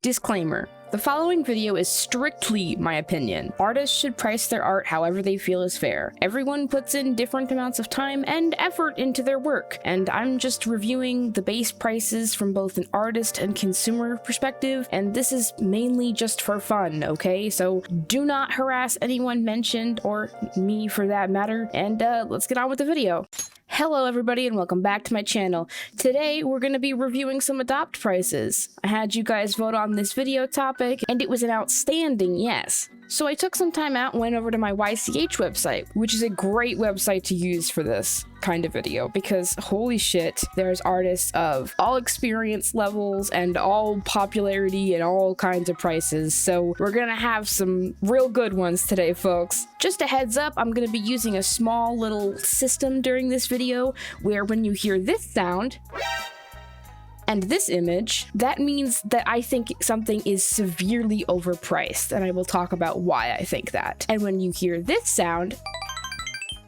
Disclaimer. The following video is strictly my opinion. Artists should price their art however they feel is fair. Everyone puts in different amounts of time and effort into their work, and I'm just reviewing the base prices from both an artist and consumer perspective, and this is mainly just for fun, okay? So do not harass anyone mentioned, or me for that matter, and let's get on with the video. Hello everybody and welcome back to my channel. Today we're going to be reviewing some Adopt prices. I had you guys vote on this video topic and it was an outstanding yes. So I took some time out and went over to my YCH website, which is a great website to use for this kind of video because holy shit, there's artists of all experience levels and all popularity and all kinds of prices. So we're gonna have some real good ones today, folks. Just a heads up, I'm gonna be using a small little system during this video where when you hear this sound and this image, that means that I think something is severely overpriced, and I will talk about why I think that. And when you hear this sound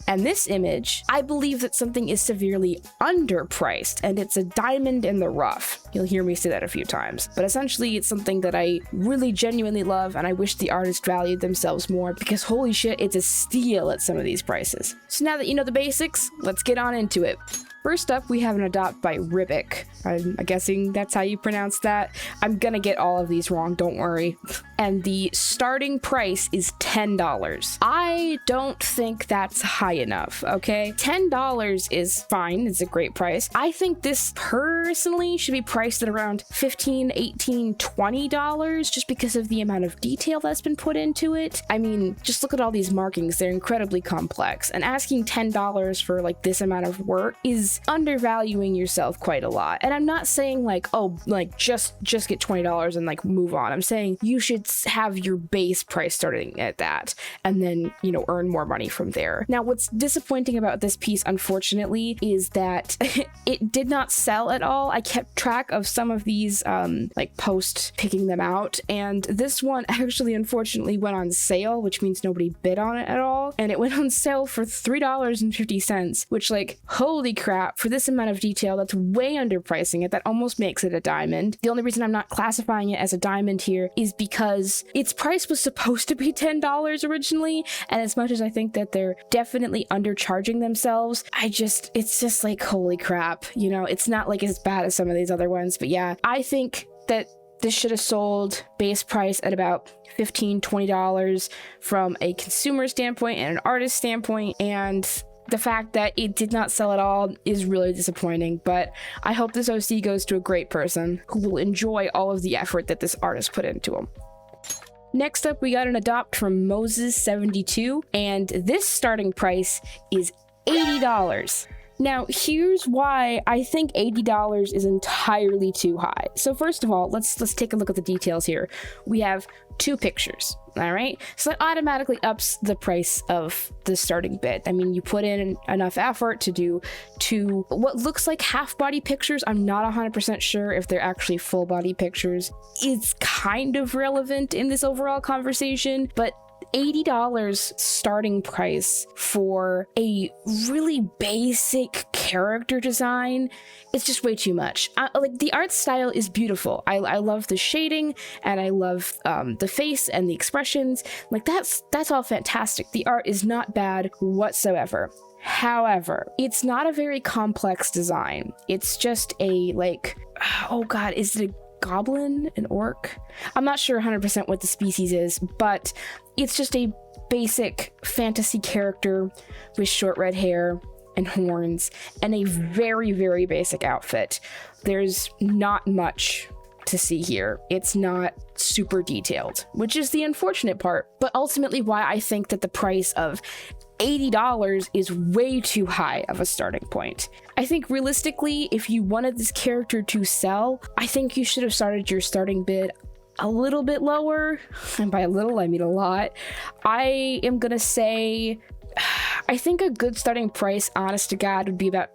and this image, I believe that something is severely underpriced, and it's a diamond in the rough. You'll hear me say that a few times. But essentially, it's something that I really genuinely love, and I wish the artist valued themselves more, because holy shit, it's a steal at some of these prices. So now that you know the basics, let's get on into it. First up, we have an Adopt by Ribic. I'm guessing that's how you pronounce that. I'm gonna get all of these wrong, don't worry. And the starting price is $10. I don't think that's high enough, okay? $10 is fine, it's a great price. I think this personally should be priced at around $15, $18, $20 just because of the amount of detail that's been put into it. I mean, just look at all these markings, they're incredibly complex. And asking $10 for like this amount of work is undervaluing yourself quite a lot. And I'm not saying like, oh, like just get $20 and like move on. I'm saying you should have your base price starting at that and then, you know, earn more money from there. Now, what's disappointing about this piece, unfortunately, is that it did not sell at all. I kept track of some of these like posts picking them out, and this one actually unfortunately went on sale, which means nobody bid on it at all, and it went on sale for $3.50, which, like, holy crap, for this amount of detail, that's way underpricing it. That almost makes it a diamond. The only reason I'm not classifying it as a diamond here is because its price was supposed to be $10 originally, and as much as I think that they're definitely undercharging themselves, it's just like, holy crap, you know, it's not like as bad as some of these other ones. But yeah, I think that this should have sold base price at about $15, $20 from a consumer standpoint and an artist standpoint, and the fact that it did not sell at all is really disappointing, but I hope this OC goes to a great person who will enjoy all of the effort that this artist put into them. Next up, we got an Adopt from Moses72, and this starting price is $80. Now, here's why I think $80 is entirely too high. So first of all, let's take a look at the details here. We have two pictures, all right? So that automatically ups the price of the starting bid. I mean, you put in enough effort to do two what looks like half-body pictures. I'm not 100% sure if they're actually full-body pictures. It's kind of relevant in this overall conversation, but $80 starting price for a really basic character design, it's just way too much. Like, the art style is beautiful. I love the shading, and I love the face and the expressions. Like, that's all fantastic. The art is not bad whatsoever. However, it's not a very complex design. It's just a, like, oh god, is it a goblin, an orc? I'm not sure 100% what the species is, but it's just a basic fantasy character with short red hair and horns and a very, very basic outfit. There's not much to see here. It's not super detailed, which is the unfortunate part, but ultimately why I think that the price of $80 is way too high of a starting point. I think realistically, if you wanted this character to sell, I think you should have started your starting bid a little bit lower, and by a little I mean a lot. I am gonna say I think a good starting price, honest to god, would be about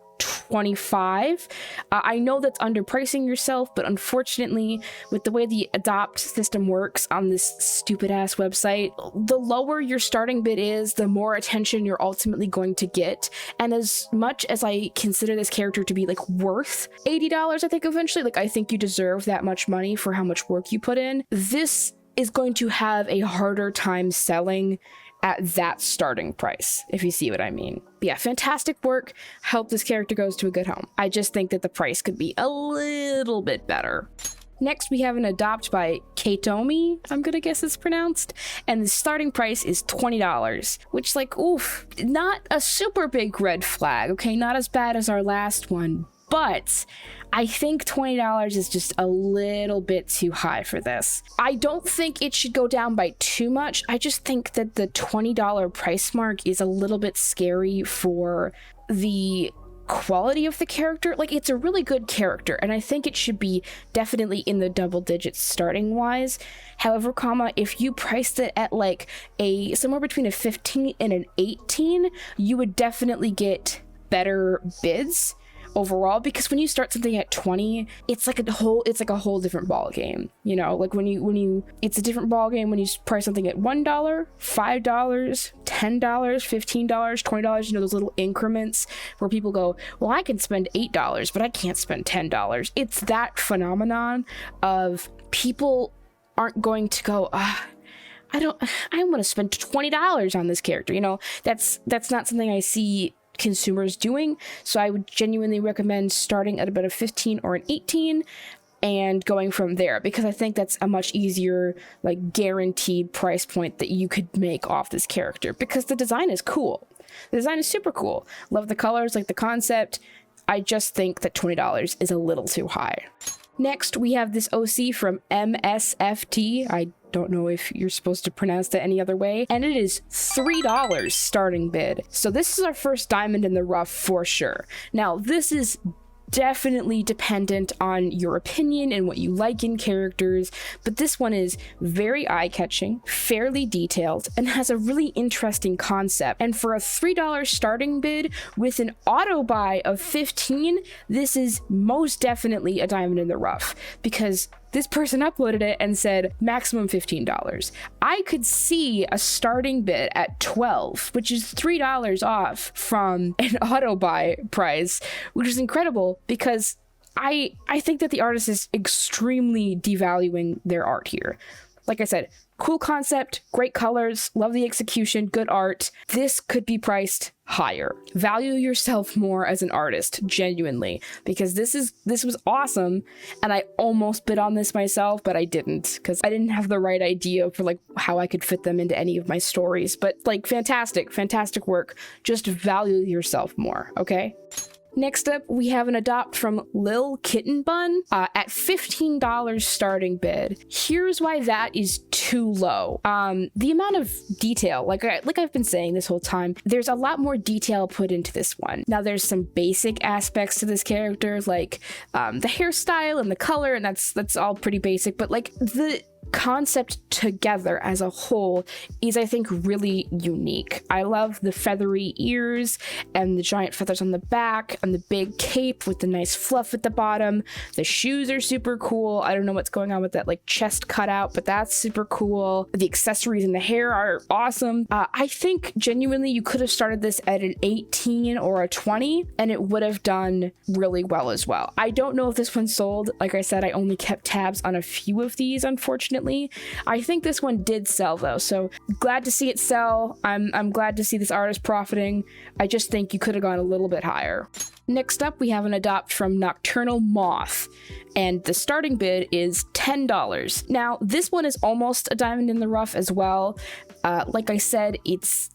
$25. I know that's underpricing yourself, but unfortunately, with the way the adopt system works on this stupid ass website, the lower your starting bid is, the more attention you're ultimately going to get. And as much as I consider this character to be like worth $80, I think eventually, like I think you deserve that much money for how much work you put in, this is going to have a harder time selling at that starting price, if you see what I mean. But yeah, fantastic work. Hope this character goes to a good home. I just think that the price could be a little bit better. Next, we have an adopt by Katomi, I'm gonna guess it's pronounced, and the starting price is $20, which, like, oof, not a super big red flag, okay? Not as bad as our last one, but I think $20 is just a little bit too high for this. I don't think it should go down by too much. I just think that the $20 price mark is a little bit scary for the quality of the character. Like, it's a really good character, and I think it should be definitely in the double digits starting wise. However, if you priced it at like somewhere between a 15 and an 18, you would definitely get better bids overall, because when you start something at 20, it's like a whole different ball game, you know? Like it's a different ball game when you price something at $1, $5, $10, $15, $20, you know, those little increments where people go, well, I can spend $8 but I can't spend $10. It's that phenomenon of people aren't going to go, I want to spend $20 on this character, you know? That's not something I see consumers doing. So I would genuinely recommend starting at about a 15 or an 18 and going from there, because I think that's a much easier, like, guaranteed price point that you could make off this character, because the design is cool. The design is super cool. Love the colors, like the concept. I just think that $20 is a little too high. Next, we have this OC from MSFT. I don't know if you're supposed to pronounce that any other way. And it is $3 starting bid. So this is our first diamond in the rough for sure. Now, this is definitely dependent on your opinion and what you like in characters, but this one is very eye-catching, fairly detailed, and has a really interesting concept. And for a $3 starting bid with an auto buy of 15, this is most definitely a diamond in the rough, because this person uploaded it and said maximum $15. I could see a starting bid at 12, which is $3 off from an auto buy price, which is incredible, because I think that the artist is extremely devaluing their art here. Like I said, cool concept, great colors, love the execution, good art. This could be priced higher. Value yourself more as an artist, genuinely, because this was awesome, and I almost bid on this myself, but I didn't, because I didn't have the right idea for like how I could fit them into any of my stories. But like, fantastic work. Just value yourself more, okay? Next up, we have an adopt from Lil Kitten Bun at $15 starting bid. Here's why that is too low. The amount of detail, like I've been saying this whole time, there's a lot more detail put into this one. Now, there's some basic aspects to this character, like the hairstyle and the color, and that's all pretty basic, but like the concept together as a whole is, I think, really unique. I love the feathery ears and the giant feathers on the back and the big cape with the nice fluff at the bottom. The shoes are super cool. I don't know what's going on with that like chest cutout, but that's super cool. The accessories and the hair are awesome. I think genuinely you could have started this at an 18 or a 20 and it would have done really well as well. I don't know if this one sold. Like I said, I only kept tabs on a few of these, unfortunately. I think this one did sell though, so glad to see it sell. I'm glad to see this artist profiting. I just think you could have gone a little bit higher. Next up, we have an adopt from Nocturnal Moth, and the starting bid is $10. Now, this one is almost a diamond in the rough as well. Like I said, it's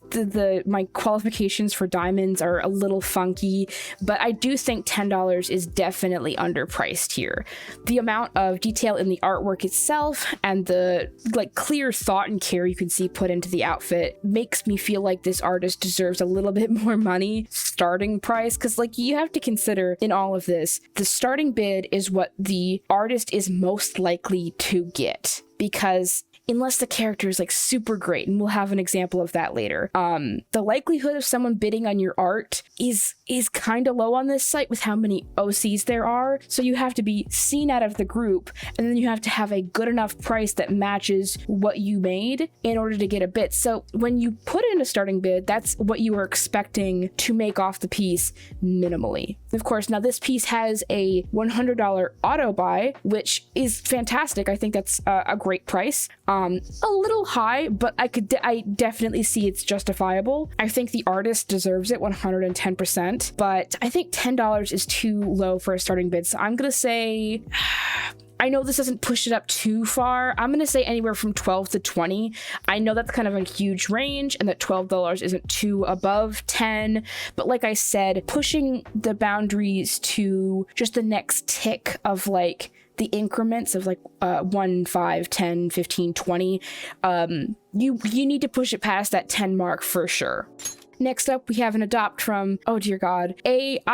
my qualifications for diamonds are a little funky, but I do think $10 is definitely underpriced here. The amount of detail in the artwork itself and the like clear thought and care you can see put into the outfit makes me feel like this artist deserves a little bit more money starting price, because like you have to consider in all of this, the starting bid is what the artist is most likely to get, because unless the character is like super great, and we'll have an example of that later. The likelihood of someone bidding on your art is kind of low on this site with how many OCs there are. So you have to be seen out of the group, and then you have to have a good enough price that matches what you made in order to get a bid. So when you put in a starting bid, that's what you are expecting to make off the piece minimally. Of course, now this piece has a $100 auto buy, which is fantastic. I think that's a great price. A little high, but I definitely see it's justifiable. I think the artist deserves it 110%, but I think $10 is too low for a starting bid. So I'm gonna say, I know this doesn't push it up too far. I'm going to say anywhere from 12 to 20. I know that's kind of a huge range and that $12 isn't too above 10. But like I said, pushing the boundaries to just the next tick of like the increments of like 1, 5, 10, 15, 20, you need to push it past that 10 mark for sure. Next up, we have an adopt from, oh dear God, AISKWJ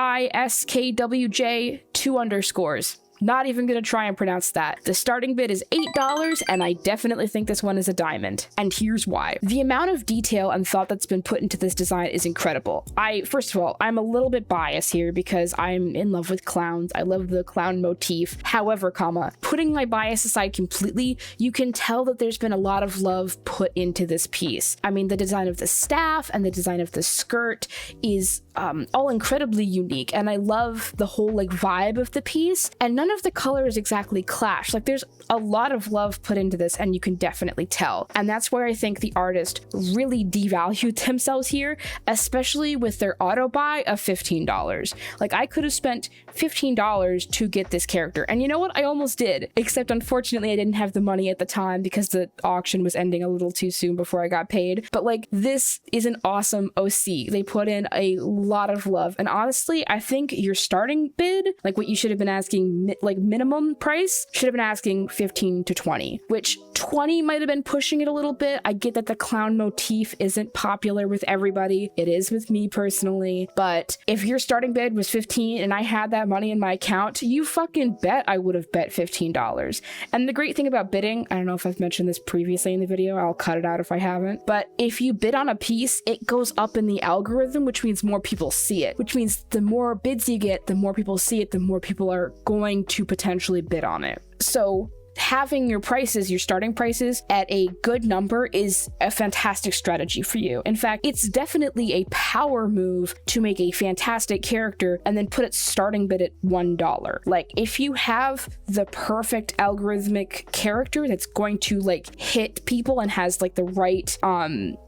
2 underscores. Not even gonna try and pronounce that. The starting bid is $8, and I definitely think this one is a diamond. And here's why. The amount of detail and thought that's been put into this design is incredible. First of all, I'm a little bit biased here because I'm in love with clowns. I love the clown motif. However, putting my bias aside completely, you can tell that there's been a lot of love put into this piece. I mean, the design of the staff and the design of the skirt is all incredibly unique, and I love the whole like vibe of the piece, and none of the colors exactly clash. Like there's a lot of love put into this, and you can definitely tell. And that's where I think the artist really devalued themselves here, especially with their auto buy of $15. Like I could have spent $15 to get this character, and you know what? I almost did, except unfortunately I didn't have the money at the time because the auction was ending a little too soon before I got paid. But like, this is an awesome OC. They put in a lot of love, and honestly, I think your starting bid, like what you should have been asking, like minimum price, should have been asking 15 to 20, which 20 might have been pushing it a little bit. I get that the clown motif isn't popular with everybody. It is with me personally, but if your starting bid was 15 and I had that money in my account, you fucking bet I would have bet $15. And the great thing about bidding, I don't know if I've mentioned this previously in the video, I'll cut it out if I haven't, but if you bid on a piece, it goes up in the algorithm, which means more people see it, which means the more bids you get, the more people see it, the more people are going to potentially bid on it. So having your prices, your starting prices at a good number is a fantastic strategy for you. In fact, it's definitely a power move to make a fantastic character and then put its starting bid at $1. Like if you have the perfect algorithmic character that's going to like hit people and has like the right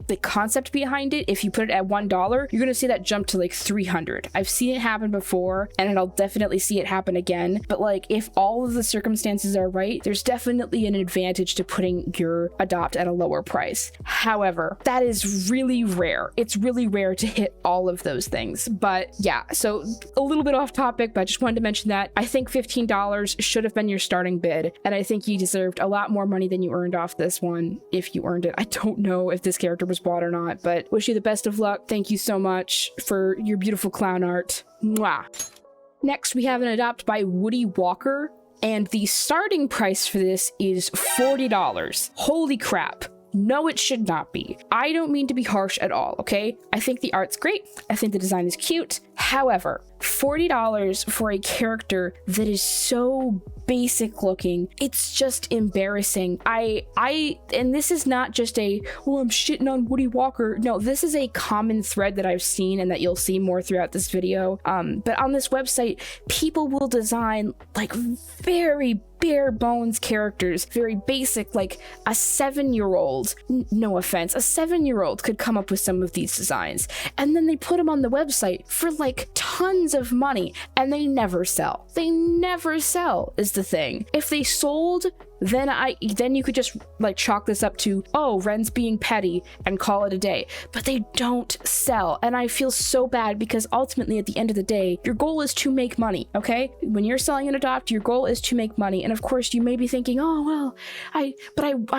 the concept behind it, if you put it at $1, you're gonna see that jump to like 300. I've seen it happen before, and I'll definitely see it happen again. But like, if all of the circumstances are right, there's definitely an advantage to putting your adopt at a lower price. However, that is really rare. It's really rare to hit all of those things. But yeah, so a little bit off topic, but I just wanted to mention that. I think $15 should have been your starting bid, and I think you deserved a lot more money than you earned off this one, if you earned it. I don't know if this character was bought or not, but wish you the best of luck. Thank you so much for your beautiful clown art. Mwah. Next, we have an adopt by Woody Walker, and the starting price for this is $40. Holy crap. No, it should not be. I don't mean to be harsh at all, okay? I think the art's great. I think the design is cute. However, $40 for a character that is so basic looking, it's just embarrassing. And this is not just a, well, I'm shitting on Woody Walker. No, this is a common thread that I've seen and that you'll see more throughout this video. But on this website, people will design like very bare bones characters, very basic, like a 7-year-old, no offense, a 7-year-old could come up with some of these designs, and then they put them on the website for like tons of money, and they never sell. They never sell is the thing. If they sold, then you could just like chalk this up to, oh, Ren's being petty and call it a day. But they don't sell, and I feel so bad because ultimately at the end of the day, your goal is to make money, okay? When you're selling an adopt, your goal is to make money, and of course you may be thinking, oh well, I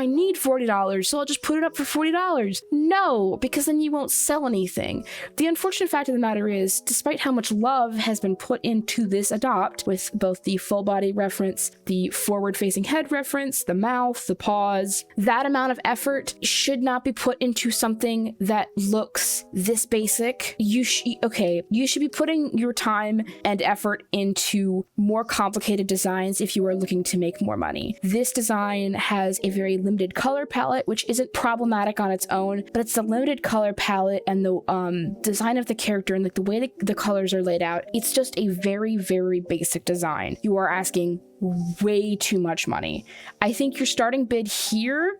need $40, so I'll just put it up for $40. No, because then you won't sell anything. The unfortunate fact of the matter is, despite how much love has been put into this adopt, with both the full body reference, the forward facing head reference, difference, the mouth, the paws. That amount of effort should not be put into something that looks this basic. You should be putting your time and effort into more complicated designs if you are looking to make more money. This design has a very limited color palette, which isn't problematic on its own, but it's the limited color palette and the design of the character and like the way the colors are laid out. It's just a very, very basic design. You are asking way too much money. I think your starting bid here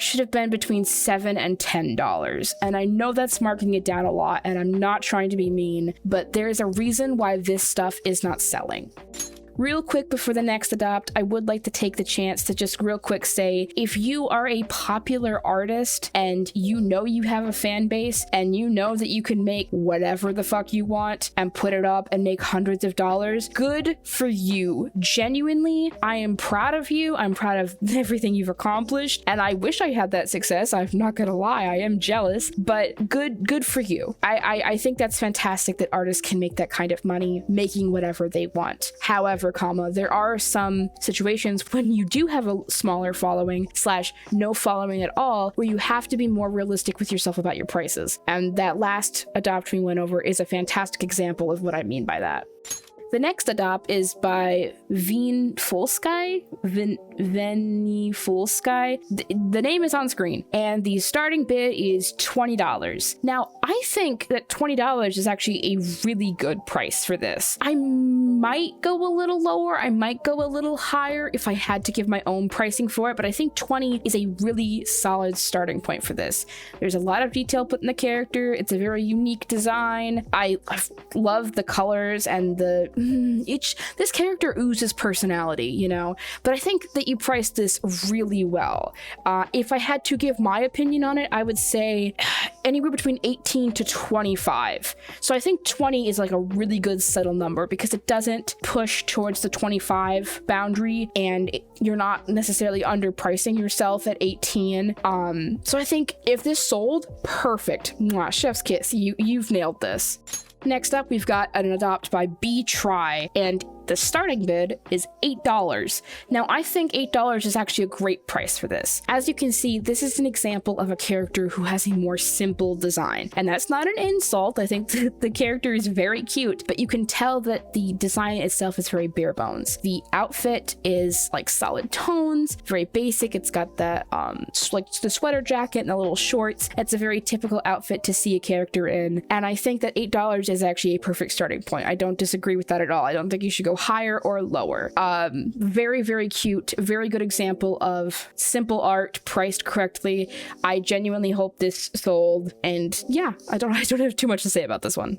should have been between $7 and $10. And I know that's marking it down a lot, and I'm not trying to be mean, but there's a reason why this stuff is not selling. Real quick before the next adopt, I would like to take the chance to just real quick say, if you are a popular artist and you know you have a fan base and you know that you can make whatever the fuck you want and put it up and make hundreds of dollars, good for you. Genuinely, I am proud of you. I'm proud of everything you've accomplished, and I wish I had that success. I'm not gonna lie, I am jealous, but good for you. I think that's fantastic that artists can make that kind of money making whatever they want. However, there are some situations when you do have a smaller following / no following at all, where you have to be more realistic with yourself about your prices. And that last adopt we went over is a fantastic example of what I mean by that. The next adopt is by Veni Folsky. The name is on screen, and the starting bid is $20. Now, I think that $20 is actually a really good price for this. I might go a little lower, I might go a little higher if I had to give my own pricing for it, but I think 20 is a really solid starting point for this. There's a lot of detail put in the character. It's a very unique design. I love the colors and this character oozes personality, you know, but I think that you priced this really well. If I had to give my opinion on it, I would say anywhere between 18 to 25. So I think 20 is like a really good settle number because it doesn't push towards the 25 boundary, and you're not necessarily underpricing yourself at 18. So I think if this sold, perfect. Mwah, chef's kiss. You've nailed this. Next up, we've got an adopt by B Try, and the starting bid is $8. Now, I think $8 is actually a great price for this. As you can see, this is an example of a character who has a more simple design. And that's not an insult. I think the character is very cute, but you can tell that the design itself is very bare bones. The outfit is like solid tones, very basic. It's got the like the sweater jacket and the little shorts. It's a very typical outfit to see a character in. And I think that $8 is actually a perfect starting point. I don't disagree with that at all. I don't think you should go higher or lower. Very, very cute, very good example of simple art priced correctly. I genuinely hope this sold, and yeah, I don't have too much to say about this one.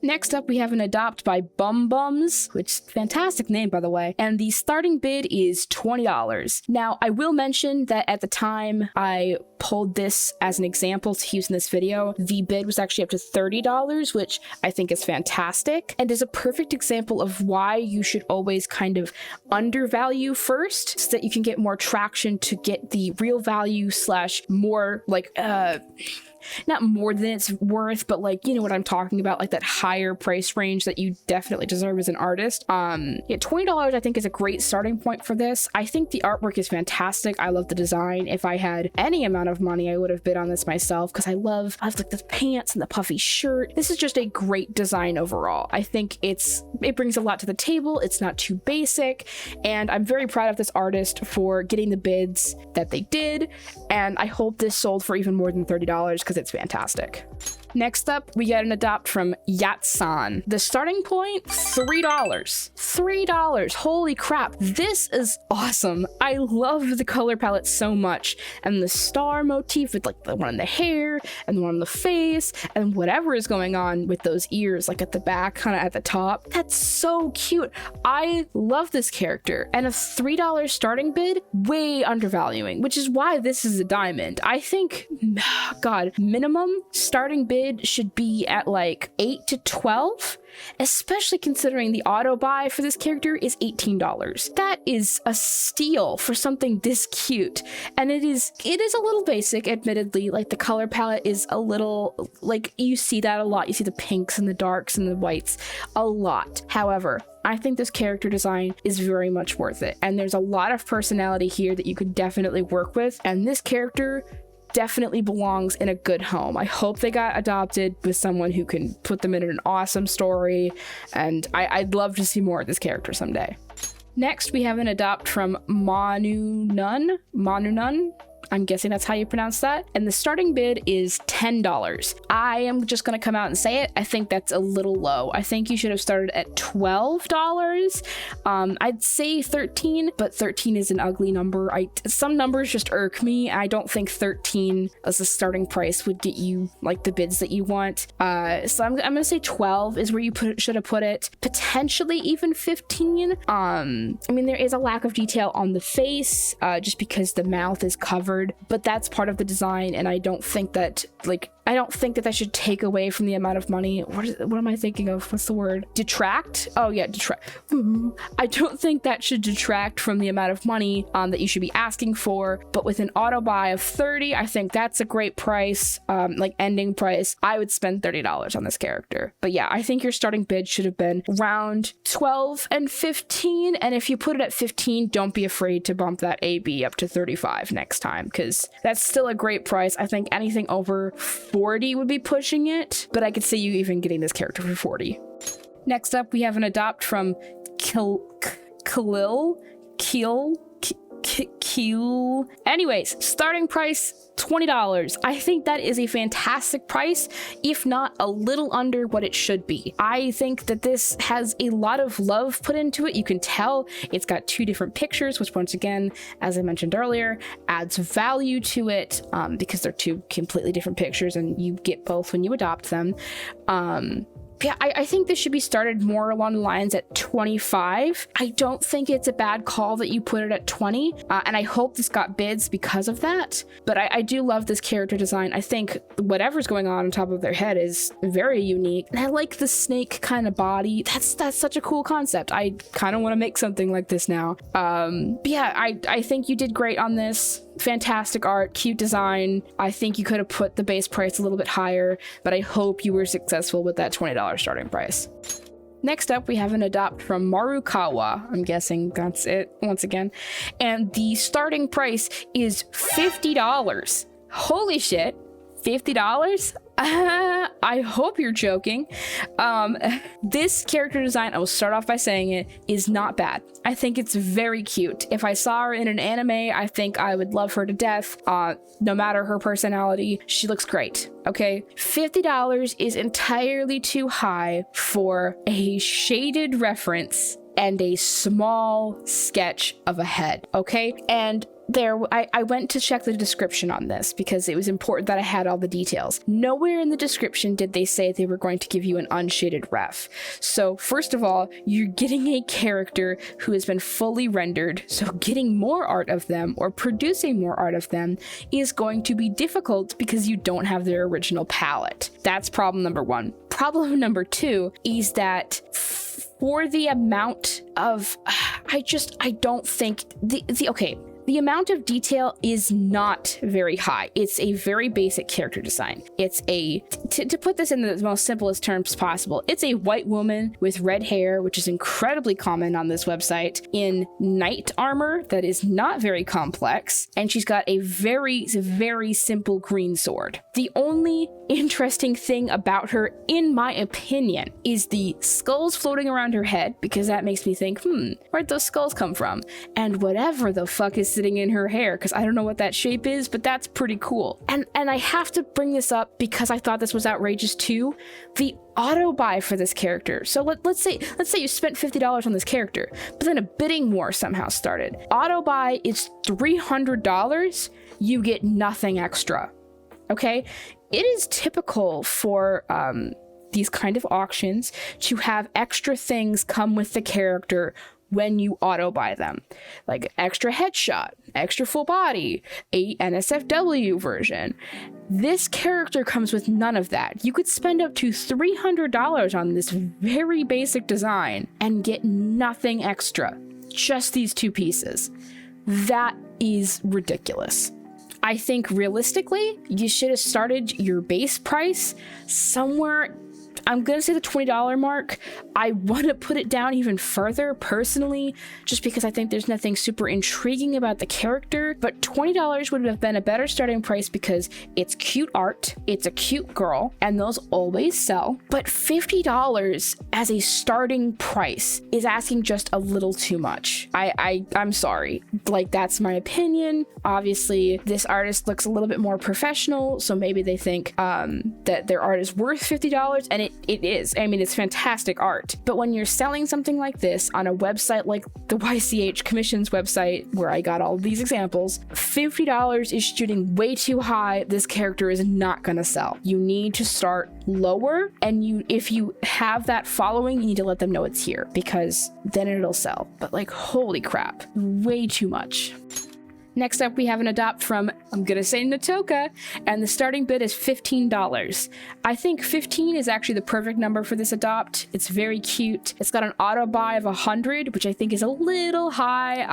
Next up, we have an adopt by Bum Bums, which is a fantastic name, by the way, and the starting bid is $20. Now, I will mention that at the time I pulled this as an example to use in this video, the bid was actually up to $30, which I think is fantastic, and is a perfect example of why you should always kind of undervalue first, so that you can get more traction to get the real value / more like, not more than it's worth, but like, you know what I'm talking about, like that higher price range that you definitely deserve as an artist. Yeah, $20 I think is a great starting point for this. I think the artwork is fantastic. I love the design. If I had any amount of money, I would have bid on this myself because I love like the pants and the puffy shirt. This is just a great design overall. I think it brings a lot to the table. It's not too basic, and I'm very proud of this artist for getting the bids that they did, and I hope this sold for even more than $30 because it's fantastic. Next up, we get an adopt from Yatsan. The starting point, $3. $3. Holy crap. This is awesome. I love the color palette so much. And the star motif with like the one in the hair and the one on the face and whatever is going on with those ears, like at the back, kind of at the top. That's so cute. I love this character. And a $3 starting bid, way undervaluing, which is why this is a diamond. I think, God, minimum starting bid should be at like 8 to 12. especially considering the auto buy for this character is $18. That is a steal for something this cute. And it is a little basic, admittedly. Like, the color palette is a little, like, you see that a lot. You see the pinks and the darks and the whites a lot. However, I think this character design is very much worth it. And there's a lot of personality here that you could definitely work with. And this character definitely belongs in a good home. I hope they got adopted with someone who can put them in an awesome story. And I'd love to see more of this character someday. Next, we have an adopt from Manu Nun. I'm guessing that's how you pronounce that. And the starting bid is $10. I am just going to come out and say it. I think that's a little low. I think you should have started at $12. I'd say 13, but 13 is an ugly number. Some numbers just irk me. I don't think 13 as a starting price would get you like the bids that you want. So I'm going to say 12 is where you should have put it. Potentially even 15. I mean, there is a lack of detail on the face, just because the mouth is covered. But that's part of the design, and I don't think that that should take away from the amount of money. What am I thinking of? What's the word? Detract? Oh yeah, detract. I don't think that should detract from the amount of money that you should be asking for. But with an auto buy of 30, I think that's a great price, like ending price. I would spend $30 on this character. But yeah, I think your starting bid should have been around 12 and 15. And if you put it at 15, don't be afraid to bump that AB up to 35 next time, because that's still a great price. I think anything over 40 would be pushing it, but I could see you even getting this character for 40. Next up, we have an adopt from Keel. Anyways, starting price $20. I think that is a fantastic price, if not a little under what it should be. I think that this has a lot of love put into it. You can tell it's got two different pictures, which once again, as I mentioned earlier, adds value to it, because they're two completely different pictures and you get both when you adopt them. Yeah, I think this should be started more along the lines at 25. I don't think it's a bad call that you put it at 20, and I hope this got bids because of that. But I do love this character design. I think whatever's going on top of their head is very unique, and I like the snake kind of body. That's such a cool concept. I kind of want to make something like this now. But yeah, I think you did great on this. Fantastic art, cute design. I think you could have put the base price a little bit higher, but I hope you were successful with that $20 starting price. Next up, we have an adopt from Marukawa. I'm guessing that's it once again. And the starting price is $50. Holy shit, $50? I hope you're joking. This character design, I will start off by saying it, is not bad. I think it's very cute. If I saw her in an anime, I think I would love her to death. No matter her personality, she looks great. Okay, $50 is entirely too high for a shaded reference and a small sketch of a head. Okay, and I went to check the description on this because it was important that I had all the details. Nowhere in the description did they say they were going to give you an unshaded ref. So first of all, you're getting a character who has been fully rendered, so getting more art of them or producing more art of them is going to be difficult because you don't have their original palette. That's problem number one. Problem number two is that for the amount of, I don't think the amount of detail is not very high. It's a very basic character design. It's to put this in the most simplest terms possible, it's a white woman with red hair, which is incredibly common on this website, in knight armor that is not very complex, and she's got a very, very simple green sword. The only interesting thing about her, in my opinion, is the skulls floating around her head, because that makes me think, where'd those skulls come from? And whatever the fuck is sitting in her hair, because I don't know what that shape is, but that's pretty cool. And I have to bring this up because I thought this was outrageous too. The auto buy for this character. So let's say you spent $50 on this character, but then a bidding war somehow started. Auto buy is $300. You get nothing extra. Okay? It is typical for these kind of auctions to have extra things come with the character when you auto buy them. Like extra headshot, extra full body, a NSFW version. This character comes with none of that. You could spend up to $300 on this very basic design and get nothing extra. Just these two pieces. That is ridiculous. I think realistically, you should have started your base price somewhere, I'm gonna say the $20 mark. I want to put it down even further personally, just because I think there's nothing super intriguing about the character, but $20 would have been a better starting price because it's cute art, it's a cute girl, and those always sell. But $50 as a starting price is asking just a little too much. I'm sorry. Like, that's my opinion. Obviously, this artist looks a little bit more professional, so maybe they think that their art is worth $50, and it is. I mean, it's fantastic art. But when you're selling something like this on a website like the YCH Commission's website, where I got all these examples, $50 is shooting way too high. This character is not gonna sell. You need to start lower, and if you have that following, you need to let them know it's here, because then it'll sell. But like, holy crap, way too much. Next up, we have an adopt from, I'm gonna say Natoka, and the starting bid is $15. I think 15 is actually the perfect number for this adopt. It's very cute. It's got an auto buy of 100, which I think is a little high,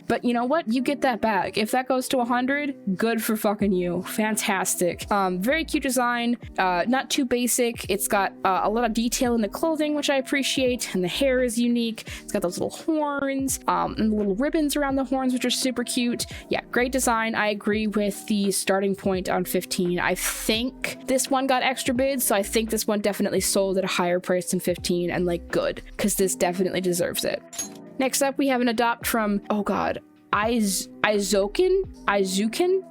but you know what? You get that back. If that goes to 100, good for fucking you. Fantastic. Very cute design, not too basic. It's got a lot of detail in the clothing, which I appreciate, and the hair is unique. It's got those little horns, and the little ribbons around the horns, which are super cute. Yeah, great design. I agree with the starting point on 15. I think this one got extra bids, so I think this one definitely sold at a higher price than 15, and like, good, because this definitely deserves it. Next up, we have an adopt from, oh god, Izuken,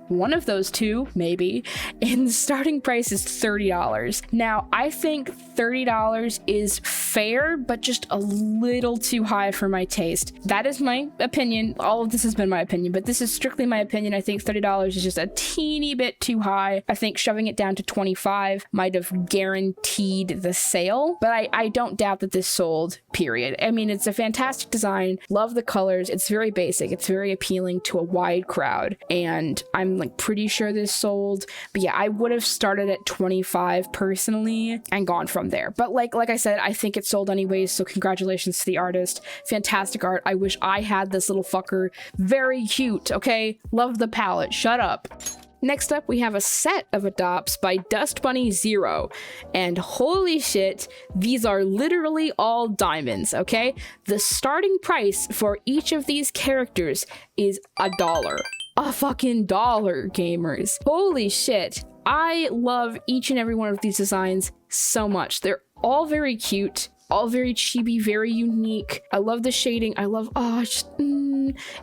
one of those two, maybe, and the starting price is $30. Now, I think $30 is fair, but just a little too high for my taste. That is my opinion. All of this has been my opinion, but this is strictly my opinion. I think $30 is just a teeny bit too high. I think shoving it down to 25 might have guaranteed the sale, but I don't doubt that this sold, period. I mean, it's a fantastic design. Love the colors. It's very basic. It's very appealing to a wide crowd, and I'm like pretty sure this sold. But yeah, I would have started at 25 personally and gone from there. But like I said, I think it sold anyways, so congratulations to the artist. Fantastic art. I wish I had this little fucker. Very cute, okay? Love the palette. Shut up. Next up, we have a set of adopts by Dust Bunny Zero, and holy shit, these are literally all diamonds, okay? The starting price for each of these characters is $1. A fucking dollar, gamers. Holy shit. I love each and every one of these designs so much. They're all very cute, all very chibi, very unique. I love the shading. I love,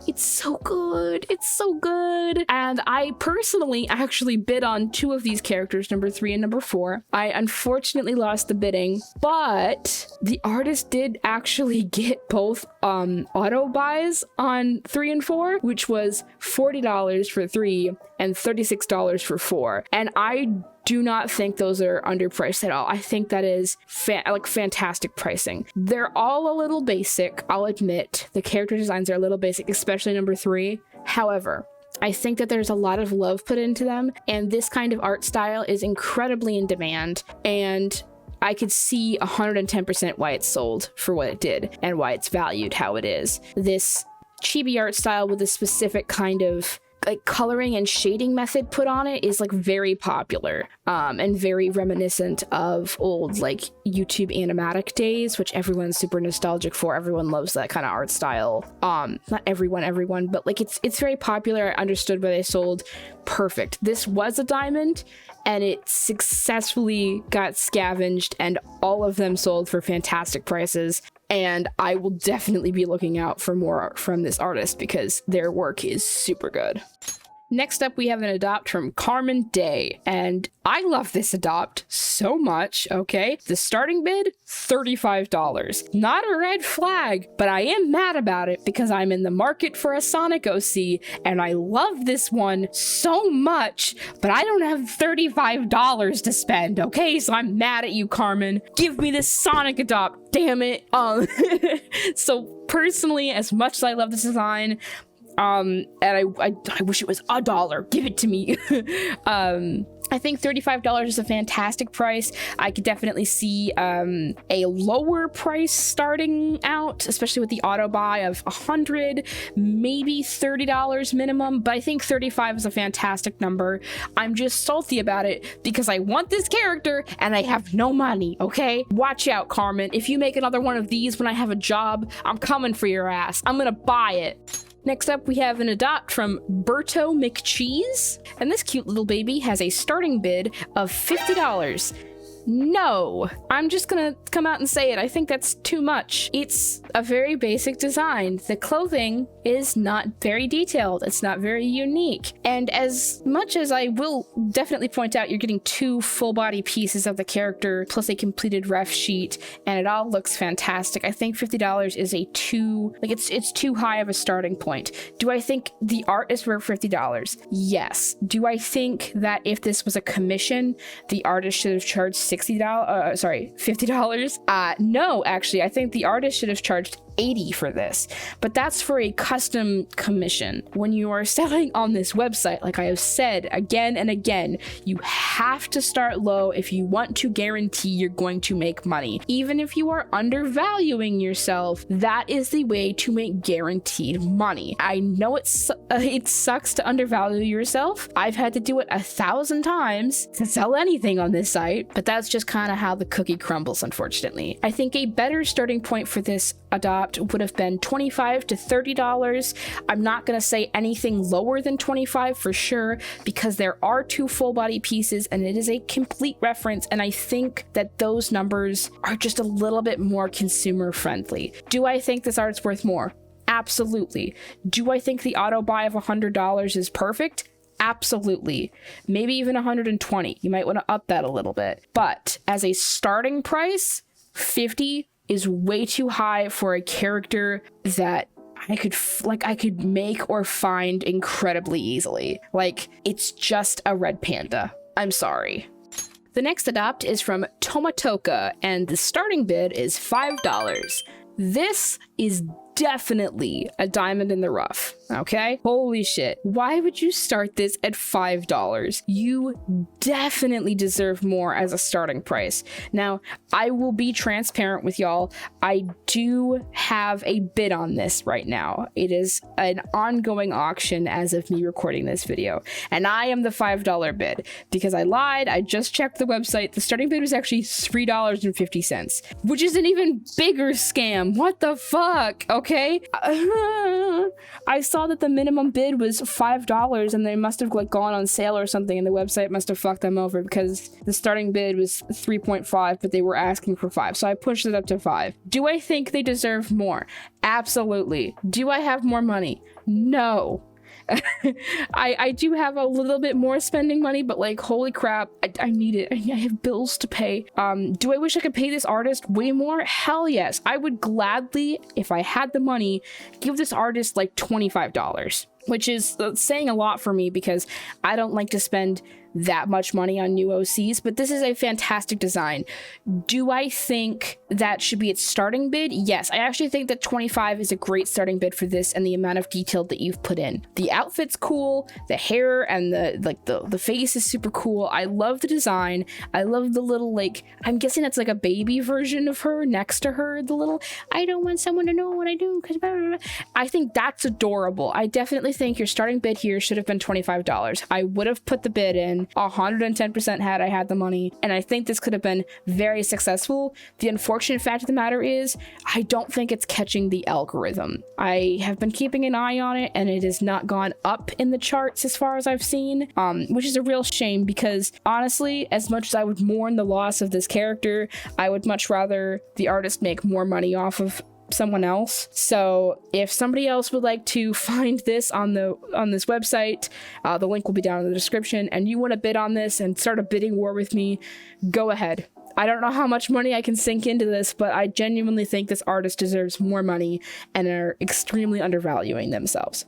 it's so good. It's so good. And I personally actually bid on two of these characters, number 3 and number 4. I unfortunately lost the bidding, but the artist did actually get both auto buys on 3 and 4, which was $40 for 3 and $36 for 4. And I do not think those are underpriced at all. I think that is fantastic pricing. They're all a little basic, I'll admit. The character designs are a little basic, especially number 3. However, I think that there's a lot of love put into them, and this kind of art style is incredibly in demand, and I could see 110% why it sold for what it did and why it's valued how it is. This chibi art style with a specific kind of like coloring and shading method put on it is like very popular, and very reminiscent of old like YouTube animatic days, which everyone's super nostalgic for. Everyone loves that kind of art style. Not everyone, but like it's very popular. I understood why they sold. Perfect. This was a diamond, and it successfully got scavenged, and all of them sold for fantastic prices. And I will definitely be looking out for more art from this artist because their work is super good. Next up, we have an adopt from Carmen Day, and I love this adopt so much, okay? The starting bid, $35. Not a red flag, but I am mad about it because I'm in the market for a Sonic OC, and I love this one so much, but I don't have $35 to spend, okay? So I'm mad at you, Carmen. Give me this Sonic adopt, damn it. So personally, as much as I love this design, and I wish it was $1. Give it to me. I think $35 is a fantastic price. I could definitely see a lower price starting out, especially with the auto buy of $100, maybe $30 minimum, but I think 35 is a fantastic number. I'm just salty about it because I want this character and I have no money, okay? Watch out, Carmen. If you make another one of these when I have a job, I'm coming for your ass. I'm gonna buy it. Next up, we have an adopt from Berto McCheese, and this cute little baby has a starting bid of $50. No, I'm just gonna come out and say it. I think that's too much. It's a very basic design. The clothing is not very detailed. It's not very unique. And as much as I will definitely point out, you're getting 2 full body pieces of the character plus a completed ref sheet, and it all looks fantastic. I think $50 is it's too high of a starting point. Do I think the art is worth $50? Yes. Do I think that if this was a commission, the artist should have charged $50? No, actually, I think the artist should have charged $80 for this, but that's for a custom commission. When you are selling on this website, like I have said again and again, you have to start low if you want to guarantee you're going to make money. Even if you are undervaluing yourself, that is the way to make guaranteed money. I know it sucks to undervalue yourself. I've had to do it 1,000 times to sell anything on this site, but that's just kind of how the cookie crumbles, unfortunately. I think a better starting point for this adopt would have been $25 to $30. I'm not going to say anything lower than $25 for sure, because there are 2 full body pieces and it is a complete reference, and I think that those numbers are just a little bit more consumer friendly. Do I think this art's worth more? Absolutely. Do I think the auto buy of $100 is perfect? Absolutely. Maybe even $120. You might want to up that a little bit. But as a starting price, $50 is way too high for a character that I could make or find incredibly easily. Like, it's just a red panda. I'm sorry. The next adopt is from Tomatoka, and the starting bid is $5. This is definitely a diamond in the rough, okay? Holy shit. Why would you start this at $5? You definitely deserve more as a starting price. Now, I will be transparent with y'all. I do have a bid on this right now. It is an ongoing auction as of me recording this video, and I am the $5 bid because I lied. I just checked the website. The starting bid was actually $3.50, which is an even bigger scam. What the fuck? Okay. I saw that the minimum bid was $5 and they must have gone on sale or something, and the website must have fucked them over because the starting bid was 3.5, but they were asking for 5. So I pushed it up to 5. Do I think they deserve more? Absolutely. Do I have more money? No. I do have a little bit more spending money, but like, holy crap, I need it. I have bills to pay. Do I wish I could pay this artist way more? Hell yes. I would gladly, if I had the money, give this artist like $25, which is saying a lot for me because I don't like to spend that much money on new OCs, but this is a fantastic design. Do I think that should be its starting bid? Yes, I actually think that 25 is a great starting bid for this and the amount of detail that you've put in. The outfit's cool, the hair and the face is super cool. I love the design. I love the little, like, I'm guessing that's like a baby version of her next to her, the little, I don't want someone to know what I do because I think that's adorable. I definitely think your starting bid here should have been $25. I would have put the bid in 110% had I had the money, and I think this could have been very successful. The unfortunate fact of the matter is I don't think it's catching the algorithm. I have been keeping an eye on it and it has not gone up in the charts as far as I've seen, which is a real shame because honestly, as much as I would mourn the loss of this character, I would much rather the artist make more money off of someone else. So if somebody else would like to find this on this website, the link will be down in the description, and you want to bid on this and start a bidding war with me, go ahead. I don't know how much money I can sink into this, but I genuinely think this artist deserves more money and are extremely undervaluing themselves.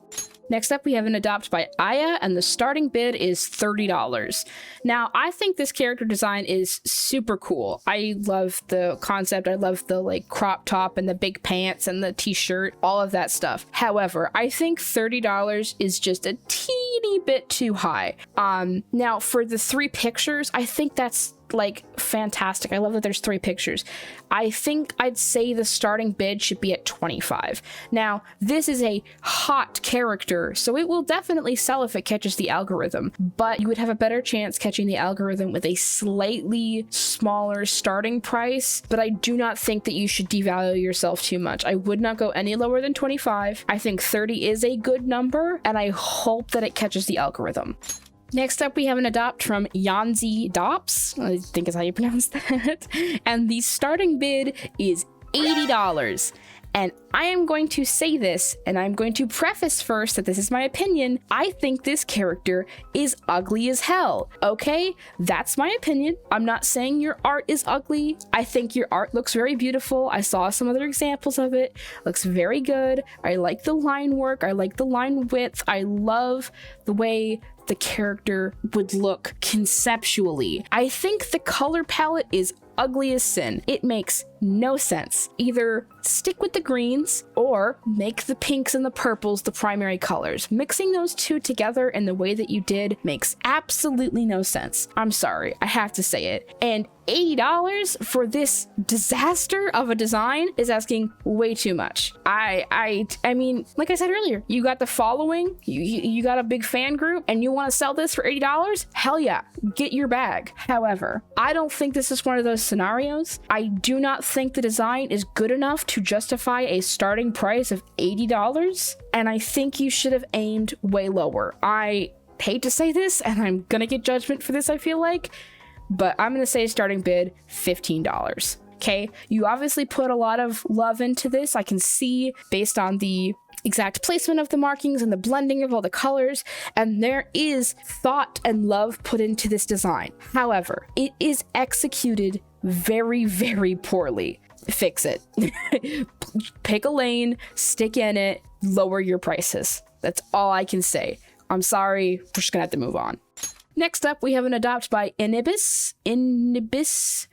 Next up, we have an adopt by Aya, and the starting bid is $30. Now, I think this character design is super cool. I love the concept. I love the like crop top and the big pants and the t-shirt, all of that stuff. However, I think $30 is just a teeny bit too high. Now for the 3 pictures, I think that's like fantastic. I love that there's 3 pictures. I think I'd say the starting bid should be at 25. Now, this is a hot character, so it will definitely sell if it catches the algorithm, but you would have a better chance catching the algorithm with a slightly smaller starting price. But I do not think that you should devalue yourself too much. I would not go any lower than 25. I think 30 is a good number, and I hope that it catches the algorithm. Next up, we have an adopt from Yanzi Dops, I think is how you pronounce that, and the starting bid is $80. And I am going to say this, and I'm going to preface first that this is my opinion. I think this character is ugly as hell, okay? That's my opinion. I'm not saying your art is ugly. I think your art looks very beautiful. I saw some other examples of it. Looks very good. I like the line work. I like the line width. I love the way the character would look conceptually. I think the color palette is ugly as sin. It makes no sense. Either stick with the greens or make the pinks and the purples the primary colors. Mixing those two together in the way that you did makes absolutely no sense. I'm sorry, I have to say it. And $80 for this disaster of a design is asking way too much. I mean, like I said earlier, you got the following, you got a big fan group, and you want to sell this for $80? Hell yeah, get your bag. However, I don't think this is one of those scenarios. I do not think the design is good enough to justify a starting price of $80, and I think you should have aimed way lower. I hate to say this, and I'm gonna get judgment for this, I feel like, but I'm gonna say starting bid $15. Okay, you obviously put a lot of love into this. I can see based on the exact placement of the markings and the blending of all the colors, and there is thought and love put into this design. However, it is executed very, very poorly. Fix it. Pick a lane, stick in it, lower your prices. That's all I can say. I'm sorry, we're just gonna have to move on. Next up, we have an adopt by Inibis. Anyways,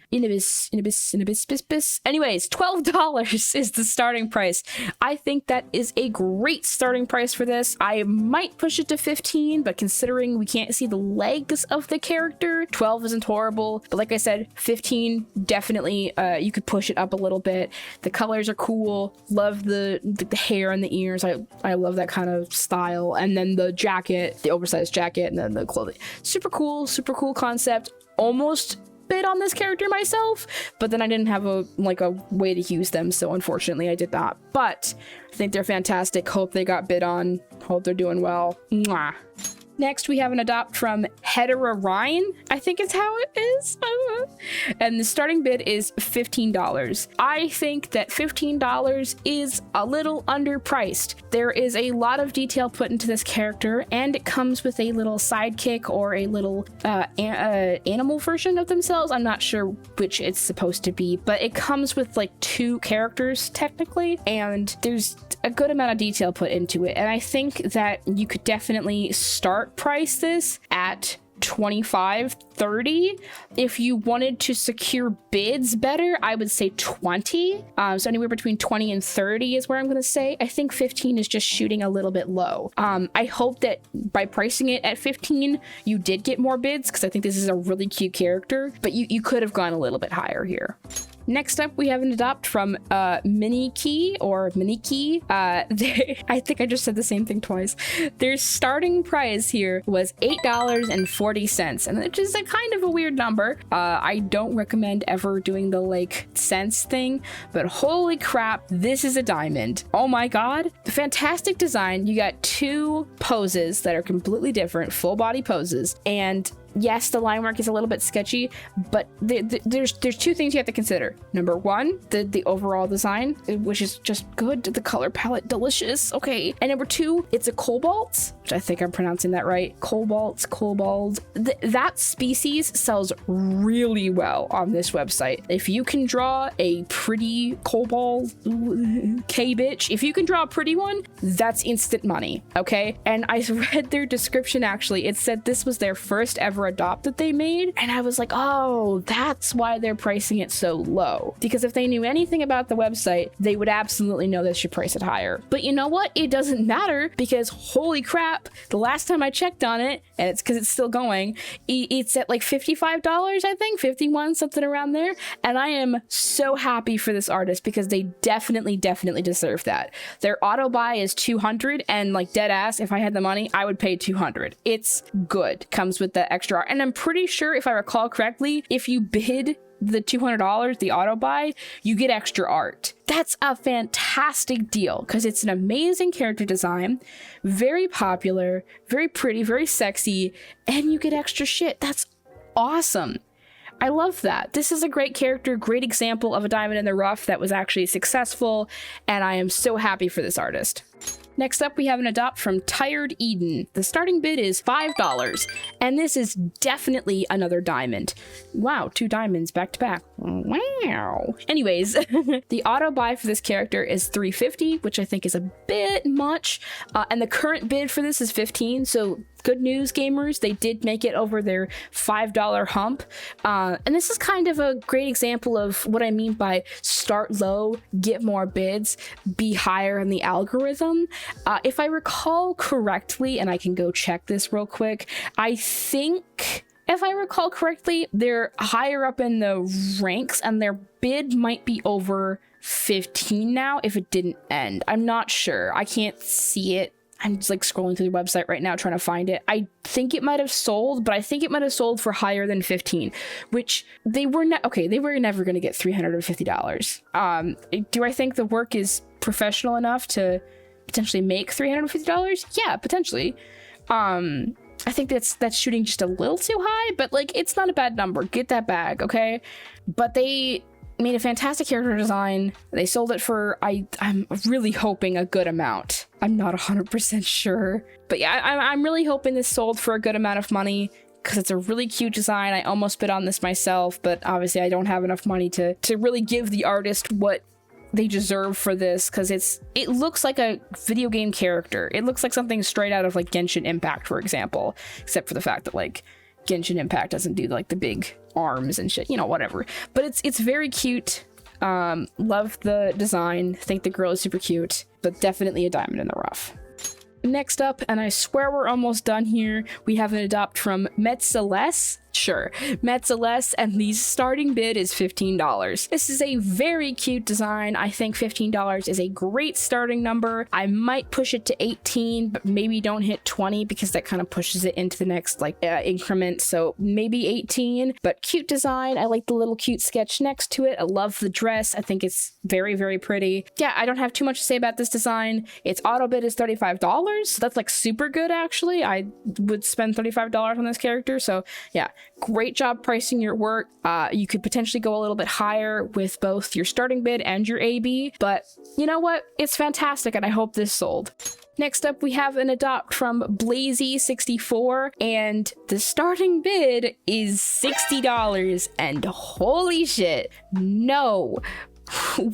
$12 is the starting price. I think that is a great starting price for this. I might push it to 15, but considering we can't see the legs of the character, 12 isn't horrible. But like I said, 15, definitely, you could push it up a little bit. The colors are cool. Love the hair and the ears. I love that kind of style. And then the jacket, the oversized jacket, and then the clothing. Super cool concept. Almost bid on this character myself, but then I didn't have a way to use them, so unfortunately I did not. But I think they're fantastic. Hope they got bid on. Hope they're doing well. Mwah. Next, we have an adopt from Hedera Ryan, I think is how it is. And the starting bid is $15. I think that $15 is a little underpriced. There is a lot of detail put into this character, and it comes with a little sidekick or a little animal version of themselves. I'm not sure which it's supposed to be, but it comes with like 2 characters technically, and there's a good amount of detail put into it. And I think that you could definitely start price this at 25, 30. If you wanted to secure bids better, I would say 20. So anywhere between 20 and 30 is where I'm going to say. I think 15 is just shooting a little bit low. I hope that by pricing it at 15, you did get more bids, because I think this is a really cute character, but you could have gone a little bit higher here. Next up, we have an adopt from Miniki. I think I just said the same thing twice. Their starting price here was $8.40, and which is a kind of a weird number. I don't recommend ever doing the like cents thing, but holy crap, this is a diamond. Oh my god, fantastic design. You got 2 poses that are completely different, full body poses, and yes, the line work is a little bit sketchy, but there's two things you have to consider. Number one, the overall design, which is just good. The color palette, delicious. Okay. And number two, it's a cobalt, which I think I'm pronouncing that right. Cobalt. That species sells really well on this website. If you can draw a pretty cobalt K-bitch, if you can draw a pretty one, that's instant money. Okay. And I read their description, actually. It said this was their first ever adopt that they made. And I was like, oh, that's why they're pricing it so low. Because if they knew anything about the website, they would absolutely know they should price it higher. But you know what? It doesn't matter, because holy crap, the last time I checked on it, and it's because it's still going, it's at like $55, I think, 51, something around there. And I am so happy for this artist, because they definitely deserve that. Their auto buy is 200, and like dead ass, if I had the money, I would pay 200. It's good. Comes with the extra art. And I'm pretty sure, if I recall correctly, if you bid the $200, the auto buy, you get extra art. That's a fantastic deal, because it's an amazing character design, very popular, very pretty, very sexy, and you get extra shit. That's awesome. I love that. This is a great character, great example of a diamond in the rough that was actually successful, and I am so happy for this artist. Next up, we have an adopt from Tired Eden. The starting bid is $5, and this is definitely another diamond. Wow, 2 diamonds back to back. Wow. Anyways, the auto buy for this character is $350, which I think is a bit much, and the current bid for this is $15, so good news, gamers. They did make it over their $5 hump, and this is kind of a great example of what I mean by start low, get more bids, be higher in the algorithm. If I recall correctly, and I can go check this real quick, I think, if I recall correctly, they're higher up in the ranks and their bid might be over 15 now if it didn't end. I'm not sure. I can't see it. I'm just like scrolling through the website right now trying to find it. I think it might have sold, but I think it might have sold for higher than 15, which they were not. Okay, they were never going to get $350. Do I think the work is professional enough to potentially make $350? Yeah, potentially. I think that's shooting just a little too high, but like, it's not a bad number. Get that bag, okay? But they made a fantastic character design. They sold it for, I'm really hoping, a good amount. I'm not 100% sure, but yeah, I'm really hoping this sold for a good amount of money, because it's a really cute design. I almost bid on this myself, but obviously I don't have enough money to really give the artist what they deserve for this, because it looks like a video game character. It looks like something straight out of like Genshin Impact, for example, except for the fact that like Genshin Impact doesn't do like the big arms and shit, you know, whatever. But it's very cute. Love the design. Think the girl is super cute, but definitely a diamond in the rough. Next up, and I swear we're almost done here, we have an adopt from Metzeles. Sure, Metzeles, and the starting bid is $15. This is a very cute design. I think $15 is a great starting number. I might push it to 18, but maybe don't hit 20, because that kind of pushes it into the next like increment. So maybe 18, but cute design. I like the little cute sketch next to it. I love the dress. I think it's very, very pretty. Yeah, I don't have too much to say about this design. Its auto bid is $35. That's like super good, actually. I would spend $35 on this character. So yeah, great job pricing your work. You could potentially go a little bit higher with both your starting bid and your AB, but you know what? It's fantastic, and I hope this sold. Next up, we have an adopt from Blazy64, and the starting bid is $60, and holy shit, no.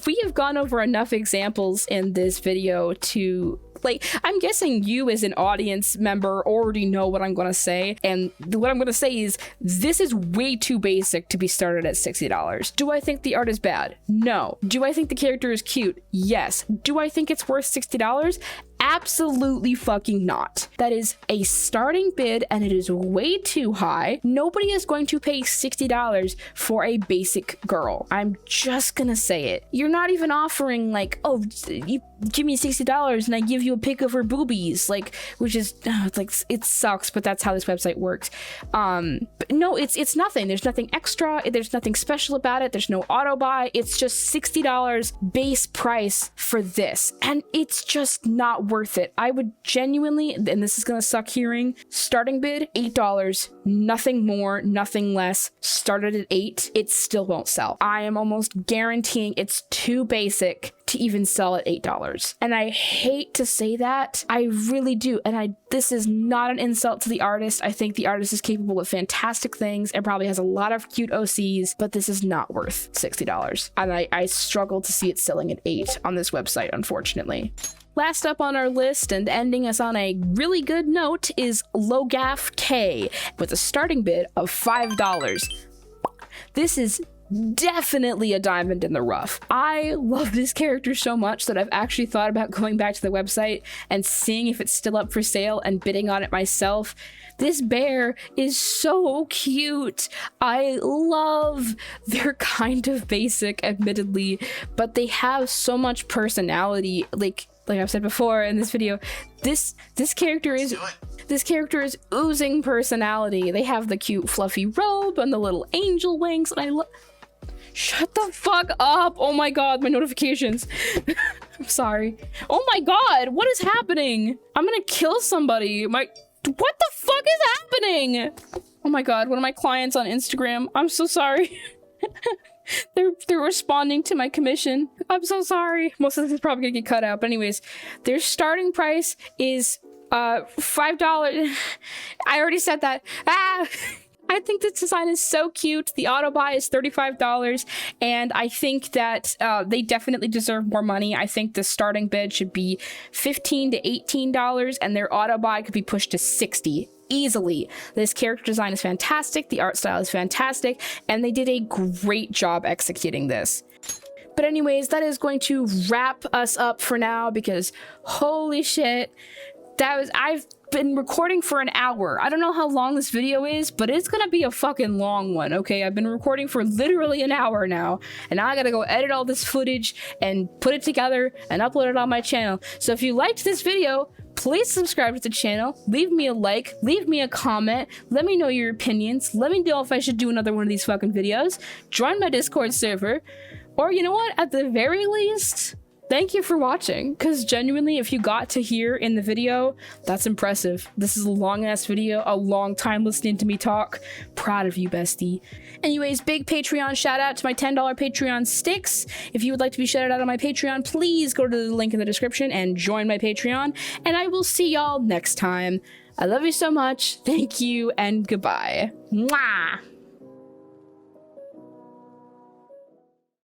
We have gone over enough examples in this video to, like, I'm guessing you as an audience member already know what I'm going to say, and what I'm going to say is this is way too basic to be started at $60. Do I think the art is bad? No. Do I think the character is cute? Yes. Do I think it's worth $60? Absolutely fucking not. That is a starting bid, and it is way too high. Nobody is going to pay $60 for a basic girl. I'm just gonna say it. You're not even offering like, oh, you give me $60 and I give you a pic of her boobies, like, which is it's like, it sucks, but that's how this website works. But no, it's nothing. There's nothing extra. There's nothing special about it. There's no auto buy. It's just $60 base price for this, and it's just not not worth it. I would genuinely, and this is gonna suck hearing, starting bid $8, nothing more, nothing less. Started at $8, it still won't sell. I am almost guaranteeing it's too basic to even sell at $8. And I hate to say that, I really do. And this is not an insult to the artist. I think the artist is capable of fantastic things and probably has a lot of cute OCs, but this is not worth $60. And I struggle to see it selling at $8 on this website, unfortunately. Last up on our list and ending us on a really good note is Logaf K with a starting bid of $5. This is definitely a diamond in the rough. I love this character so much that I've actually thought about going back to the website and seeing if it's still up for sale and bidding on it myself. This bear is so cute. I love, they're kind of basic, admittedly, but they have so much personality. Like I've said before in this video, this character is oozing personality. They have the cute fluffy robe and the little angel wings, and I love. Shut the fuck up! Oh my god, my notifications. I'm sorry. Oh my god, what is happening? I'm gonna kill somebody. What the fuck is happening? Oh my god, one of my clients on Instagram. I'm so sorry. They're responding to my commission. I'm so sorry. Most of this is probably gonna get cut out, but anyways, their starting price is $5. I already said that. Ah! I think this design is so cute. The auto buy is $35, and I think that they definitely deserve more money. I think the starting bid should be $15 to $18, and their auto buy could be pushed to $60 easily. This character design is fantastic, the art style is fantastic, and they did a great job executing this. But anyways, that is going to wrap us up for now, because holy shit, I've been recording for an hour. I don't know how long this video is, but it's gonna be a fucking long one, okay? I've been recording for literally an hour now, and now I gotta go edit all this footage and put it together and upload it on my channel. So if you liked this video, please subscribe to the channel, leave me a like, leave me a comment, let me know your opinions, let me know if I should do another one of these fucking videos, join my Discord server, or you know what, at the very least, thank you for watching, because genuinely, if you got to here in the video, that's impressive. This is a long-ass video, a long time listening to me talk. Proud of you, bestie. Anyways, big Patreon shout out to my $10 Patreon sticks. If you would like to be shouted out on my Patreon, please go to the link in the description and join my Patreon, and I will see y'all next time. I love you so much, thank you, and goodbye. Mwah!